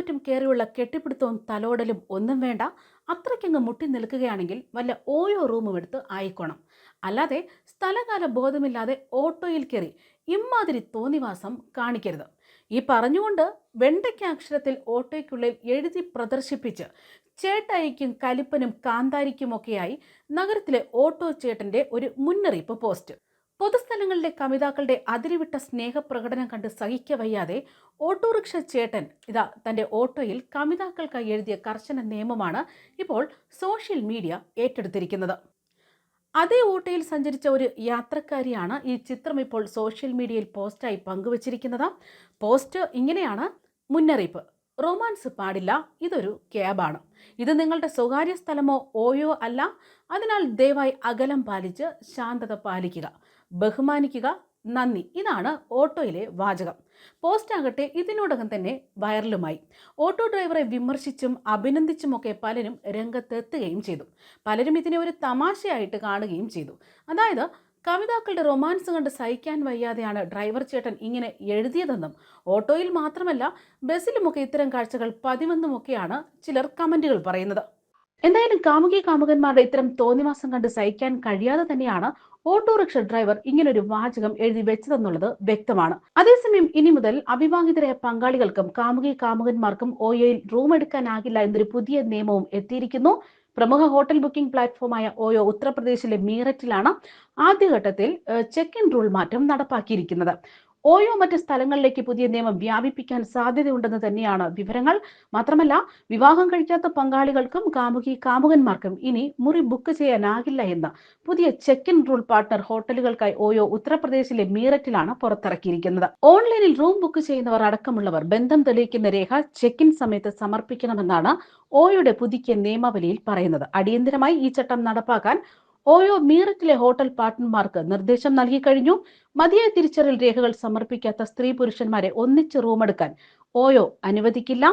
മറ്റും കയറിയുള്ള കെട്ടിപ്പിടുത്തവും തലോടലും ഒന്നും വേണ്ട. അത്രയ്ക്കങ്ങ് മുട്ടി നിൽക്കുകയാണെങ്കിൽ വല്ല ഓയോ റൂമും എടുത്ത് ആയിക്കോണം. അല്ലാതെ സ്ഥലകാല ബോധമില്ലാതെ ഓട്ടോയിൽ കയറി ഇമ്മാതിരി തോന്നിവാസം കാണിക്കരുത്. ഈ പറഞ്ഞുകൊണ്ട് വെണ്ടയ്ക്ക അക്ഷരത്തിൽ ഓട്ടോയ്ക്കുള്ളിൽ എഴുതി പ്രദർശിപ്പിച്ച് ചേട്ടായിക്കും കലിപ്പനും കാന്താരിക്കുമൊക്കെയായി നഗരത്തിലെ ഓട്ടോ ചേട്ടന്റെ ഒരു മുന്നറിയിപ്പ് പോസ്റ്റ്. പൊതുസ്ഥലങ്ങളിലെ കമിതാക്കളുടെ അതിരുവിട്ട സ്നേഹപ്രകടനം കണ്ട് സഹിക്കവയ്യാതെ ഓട്ടോറിക്ഷ ചേട്ടൻ ഇതാ തന്റെ ഓട്ടോയിൽ കമിതാക്കൾക്കായി എഴുതിയ കർശന നിയമമാണ് ഇപ്പോൾ സോഷ്യൽ മീഡിയ ഏറ്റെടുത്തിരിക്കുന്നത്. അതേ ഓട്ടോയിൽ സഞ്ചരിച്ച ഒരു യാത്രക്കാരിയാണ് ഈ ചിത്രം ഇപ്പോൾ സോഷ്യൽ മീഡിയയിൽ പോസ്റ്റായി പങ്കുവച്ചിരിക്കുന്നത്. പോസ്റ്റ് ഇങ്ങനെയാണ്: മുന്നറിയിപ്പ്, റൊമാൻസ് പാടില്ല, ഇതൊരു ക്യാബാണ്. ഇത് നിങ്ങളുടെ സ്വകാര്യ സ്ഥലമോ ഓയോ അല്ല. അതിനാൽ ദയവായി അകലം പാലിച്ച് ശാന്തത പാലിക്കുക, ബഹുമാനിക്കുക, നന്ദി. ഇതാണ് ഓട്ടോയിലെ വാചകം. പോസ്റ്റ് ആകട്ടെ ഇതിനോടകം തന്നെ വൈറലുമായി. ഓട്ടോ ഡ്രൈവറെ വിമർശിച്ചും അഭിനന്ദിച്ചുമൊക്കെ പലരും രംഗത്തെത്തുകയും ചെയ്തു. പലരും ഇതിനെ ഒരു തമാശയായിട്ട് കാണുകയും ചെയ്തു. അതായത് കവിതാക്കളുടെ റൊമാൻസ് കണ്ട് സഹിക്കാൻ വയ്യാതെയാണ് ഡ്രൈവർ ചേട്ടൻ ഇങ്ങനെ എഴുതിയതെന്നും ഓട്ടോയിൽ മാത്രമല്ല ബസ്സിലുമൊക്കെ ഇത്തരം കാഴ്ചകൾ പതിവെന്നുമൊക്കെയാണ് ചിലർ കമന്റുകൾ പറയുന്നത്. എന്തായാലും കാമുകി കാമുകന്മാരുടെ ഇത്തരം തോന്നിവാസം കണ്ട് സഹിക്കാൻ കഴിയാതെ തന്നെയാണ് ഓട്ടോറിക്ഷ ഡ്രൈവർ ഇങ്ങനൊരു വാചകം എഴുതി വെച്ചതെന്നുള്ളത് വ്യക്തമാണ്. അതേസമയം ഇനി മുതൽ അവിവാഹിതരായ പങ്കാളികൾക്കും കാമുകി കാമുകന്മാർക്കും ഓയോയിൽ റൂം എടുക്കാനാകില്ല എന്നൊരു പുതിയ നിയമവും എത്തിയിരിക്കുന്നു. പ്രമുഖ ഹോട്ടൽ ബുക്കിംഗ് പ്ലാറ്റ്ഫോമായ ഓയോ ഉത്തർപ്രദേശിലെ മീററ്റിലാണ് ആദ്യഘട്ടത്തിൽ ചെക്ക് ഇൻ റൂൾ മാറ്റം നടപ്പാക്കിയിരിക്കുന്നത്. ഓയോ മറ്റ് സ്ഥലങ്ങളിലേക്ക് പുതിയ നിയമം വ്യാപിപ്പിക്കാൻ സാധ്യതയുണ്ടെന്ന് തന്നെയാണ് വിവരങ്ങൾ. മാത്രമല്ല, വിവാഹം കഴിക്കാത്ത പങ്കാളികൾക്കും കാമുകി കാമുകന്മാർക്കും ഇനി മുറി ബുക്ക് ചെയ്യാനാകില്ല എന്ന പുതിയ ചെക്ക് ഇൻ റൂൾ പാർട്ട്ണർ ഹോട്ടലുകൾക്കായി ഓയോ ഉത്തർപ്രദേശിലെ മീററ്റിലാണ് പുറത്തിറക്കിയിരിക്കുന്നത്. ഓൺലൈനിൽ റൂം ബുക്ക് ചെയ്യുന്നവർ അടക്കമുള്ളവർ ബന്ധം തെളിയിക്കുന്ന രേഖ ചെക്ക് ഇൻ സമയത്ത് സമർപ്പിക്കണമെന്നാണ് ഓയോയുടെ പുതുക്കിയ നിയമാവലിയിൽ പറയുന്നത്. അടിയന്തരമായി ഈ ചട്ടം നടപ്പാക്കാൻ ഓയോ മീററ്റിലെ ഹോട്ടൽ പാർട്ട്ണർമാർക്ക് നിർദ്ദേശം നൽകി കഴിഞ്ഞു. മതിയായ തിരിച്ചറിയൽ രേഖകൾ സമർപ്പിക്കാത്ത സ്ത്രീ പുരുഷന്മാരെ ഒന്നിച്ച് റൂമെടുക്കാൻ ഓയോ അനുവദിക്കില്ല.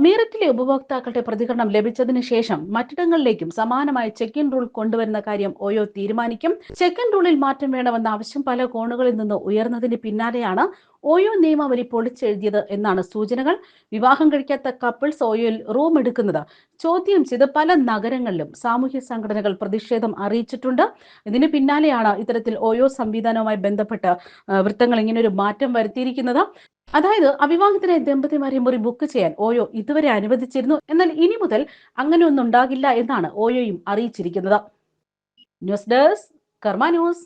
മീററ്റിലെ ഉപഭോക്താക്കളുടെ പ്രതികരണം ലഭിച്ചതിന് ശേഷം മറ്റിടങ്ങളിലേക്കും സമാനമായ ചെക്ക് ഇൻ റൂൾ കൊണ്ടുവരുന്ന കാര്യം ഓയോ തീരുമാനിക്കും. ചെക്ക് ഇൻ റൂളിൽ മാറ്റം വേണമെന്ന ആവശ്യം പല കോണുകളിൽ നിന്ന് ഉയർന്നതിന് പിന്നാലെയാണ് ഓയോ നിയമാവലി പൊളിച്ചെഴുതിയത് എന്നാണ് സൂചനകൾ. വിവാഹം കഴിക്കാത്ത കപ്പിൾസ് ഓയോയിൽ റൂം എടുക്കുന്നത് ചോദ്യം ചെയ്ത് പല നഗരങ്ങളിലും സാമൂഹ്യ സംഘടനകൾ പ്രതിഷേധം അറിയിച്ചിട്ടുണ്ട്. ഇതിന് പിന്നാലെയാണ് ഇത്തരത്തിൽ ഓയോ സംവിധാനവുമായി ബന്ധപ്പെട്ട് വൃത്തങ്ങൾ ഇങ്ങനൊരു മാറ്റം വരുത്തിയിരിക്കുന്നത്. അതായത് അവിവാഹിതരായ ദമ്പതിമാരെ മുറി ബുക്ക് ചെയ്യാൻ ഓയോ ഇതുവരെ അനുവദിച്ചിരുന്നു. എന്നാൽ ഇനി മുതൽ അങ്ങനെ ഒന്നും ഉണ്ടാകില്ല എന്നാണ് ഓയോയും അറിയിച്ചിരിക്കുന്നത്. ന്യൂസ് ഡെസ്ക് കർമ്മ ന്യൂസ്.